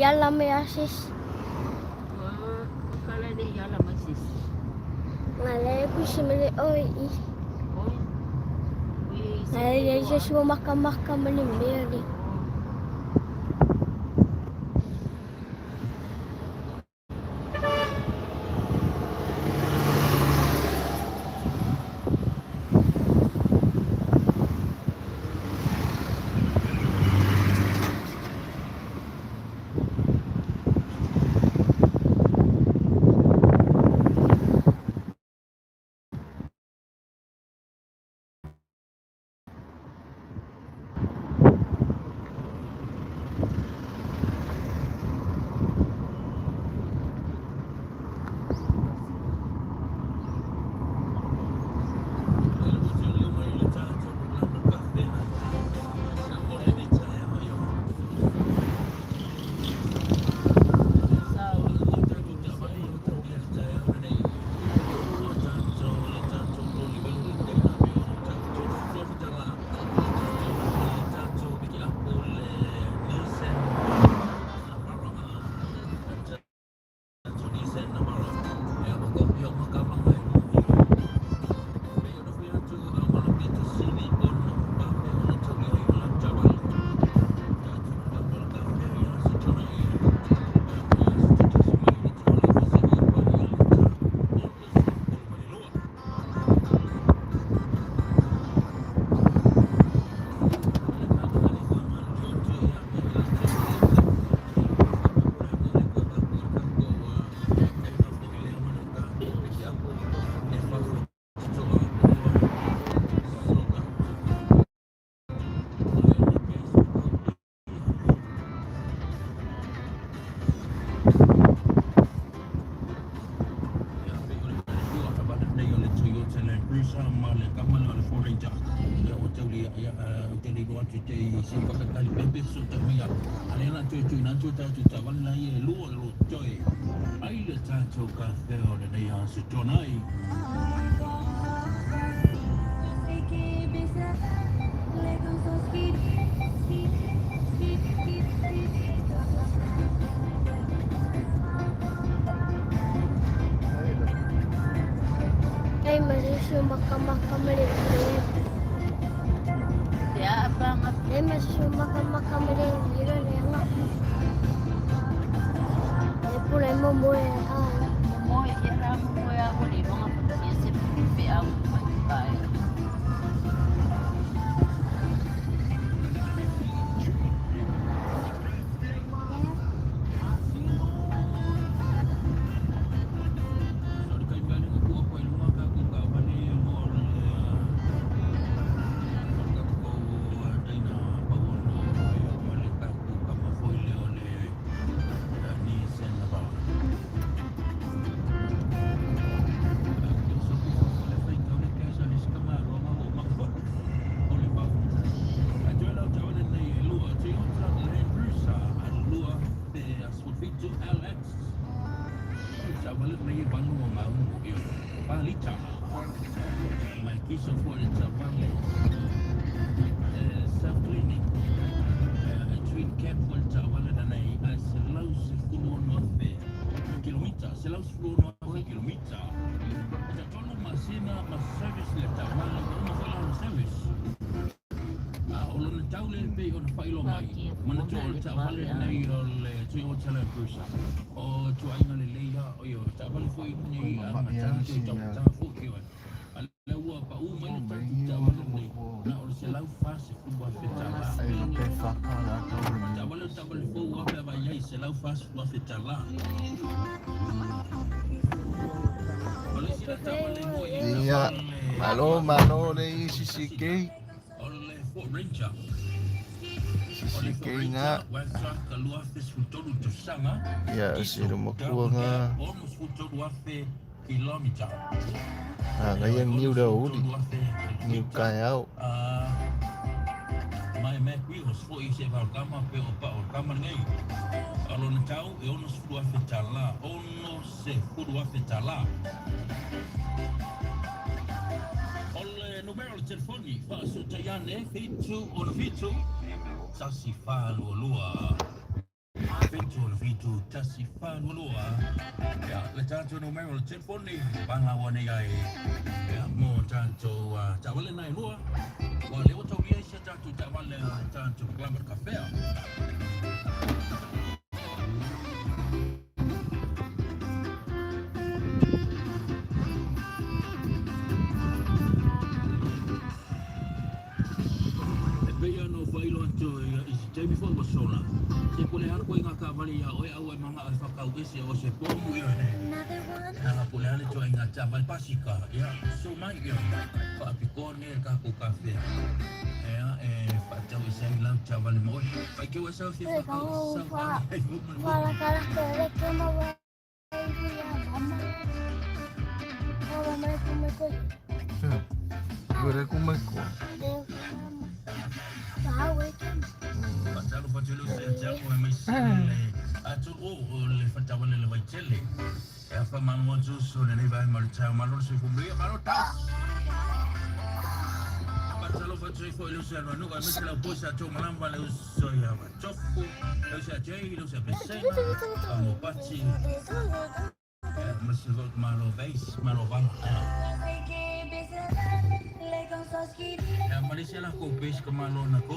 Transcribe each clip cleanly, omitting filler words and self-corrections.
yalla me asis. Kala de yala masis. Malay ko si mali oi. Ay, siya siya makamaka malimeri. Ay, masih siya makamaka malimeri. Ya banget. Ay, masih siya makamaka malimeri. Ay, pulay mo mo eh. Mo ya mo ya ko di mga pag-isip pe ang pagkay. Iya, mano ni si CK. Si CK nga. Ya, si Rumakua nga. Ngayon new daw. New kaya. Mai me kui os fo ise va kama pe o pa o kama ngai. Alo na tau e ono fu a fetala, ono se fu a fetala. Ole numero di telefoni fa su tayane fitu on fitu. Sasi fa lua. fitu tasi whanulua. Ya, le tātou numero le telefoni, pangawa nei ai. Ya, mō tātou tawale nai lua. Wa leo tau ia isa tātou tawale tātou Glamour Cafea. Pea no whailo atu isi Jamie Fongosola. Se pule hana koe ngā kāwari a oe au e manga ai whakau ese o se pōmu i ore. Nanga pule hana toa i ngā tāwari pasika. Ia, so mai i ore. Whaapikone e kako kawhea. Ea, whaatau e sei lau tāwari moe. Whai keu e sau si whakau sau kare. Wala kala kere ke mawa ya mama. Ora mai kuma ko. Gue kumai ko. Tahu ke. Patalo patelo se jamu e mai sele. Atu o le whatawale le waitele. E a whamanu atu so le nei vai maritau maloro se fumbria maro tas. Patalo patelo fo ilu se anu anuka me se lau posa atu malamba le uso ya watofu. Le se a jei, le se a pesena. Amo pati. Masi vok malo veis, malo vanga. Ya Malaysia lah ko base ke malo na ko.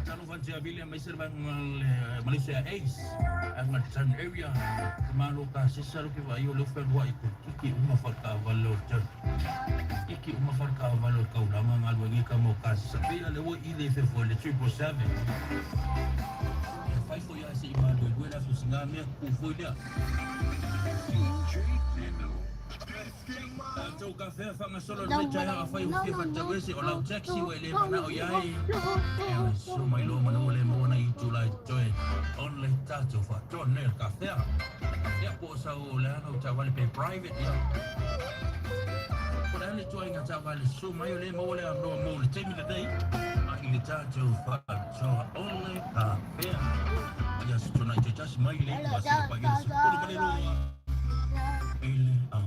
Kalau fancy abili ang may sirbang Malaysia Ace ang nagsan area malo ka sisaro ki ba yo lofer wa iko iki umafar ka valor chan iki umafar ka valor ka ulamang alwagi ka mo ka sa pila lewo ile fe for the 777 fai foi assim mano gue na susingame ku foi dia Tau café whanga solo mai tai hanga whai uke whatawese o lau taxi wa ele mana o iai. So mai lo mana o le mona i tu lai toe. On le tato whaton nel café. Ia po sa o le ana o tawale pe private ia. Ko le ane tua inga tawale so mai o le mo le ando mo le temi le dei. A i le tato whaton on le café. Ia so tona i te tasi mai le wasi pagi le supuru kare roa. Ele ang